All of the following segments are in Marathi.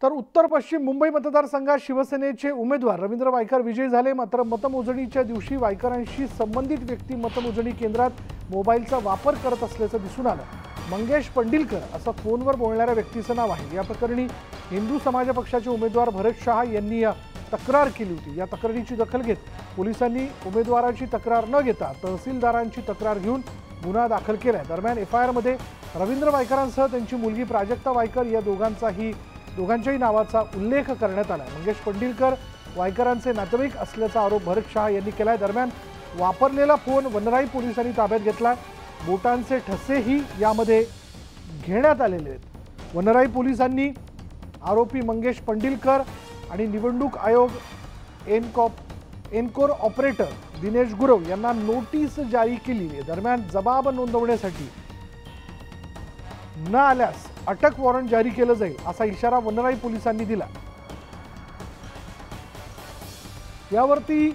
तर उत्तर पश्चिम मुंबई मतदारसंघात शिवसेनेचे उमेदवार रवींद्र वायकर विजयी झाले। मात्र मतमोजणीच्या दिवशी वायकरांशी संबंधित व्यक्ती मतमोजणी केंद्रात मोबाईलचा वापर करत असल्याचं दिसून आलं। मंगेश पंडिलकर असं फोनवर बोलणाऱ्या व्यक्तीचं नाव आहे। या प्रकरणी हिंदू समाज पक्षाचे उमेदवार भरत शहा यांनी तक्रार केली होती। या तक्रारीची दखल घेत पोलिसांनी उमेदवाराची तक्रार न घेता तहसीलदारांची तक्रार घेऊन गुन्हा दाखल केलाय। दरम्यान एफआयआर मध्ये रवींद्र वायकरांसह त्यांची मुलगी प्राजक्ता वायकर या दोघांच्याही नावाचा उल्लेख करण्यात आला। मंगेश पंडिलकर वायकरांचे नातेवाईक असल्याचा आरोप भरत शहा यांनी केलाय। दरम्यान वापरलेला फोन वनराई पोलिसांनी ताब्यात घेतला। बोटांचे ठसेही यामध्ये घेण्यात आलेले आहेत। वनराई पोलिसांनी आरोपी मंगेश पंडिलकर आणि निवडणूक आयोग एनकोर ऑपरेटर दिनेश गुरव यांना नोटीस जारी केली आहे। दरम्यान जबाब नोंदवण्यासाठी न आल्यास अटक वॉरंट जारी केलं जाईल असा इशारा वनराई पोलिसांनी दिला। यावरती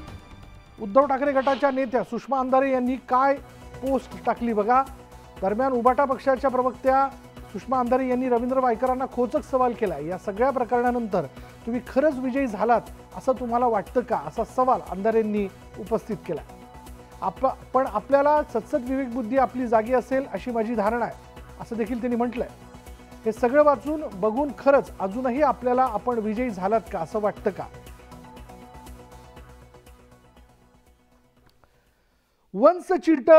उद्धव ठाकरे गटाच्या नेत्या सुषमा अंधारे यांनी काय पोस्ट टाकली बघा। दरम्यान उबाटा पक्षाच्या प्रवक्त्या सुषमा अंधारे यांनी रवींद्र वायकरांना खोचक सवाल केला। या सगळ्या प्रकरणानंतर तुम्ही खरंच विजयी झालात असं तुम्हाला वाटतं का, असा सवाल अंधारेंनी उपस्थित केला। पण आपल्याला सत्सद विवेक बुद्धी आपली जागी असेल अशी माझी धारणा आहे असं देखील त्यांनी म्हटलंय। हे सगळं वाचून बघून खरंच अजूनही आपल्याला आपण विजयी झालात का असं वाटतं का। Once cheater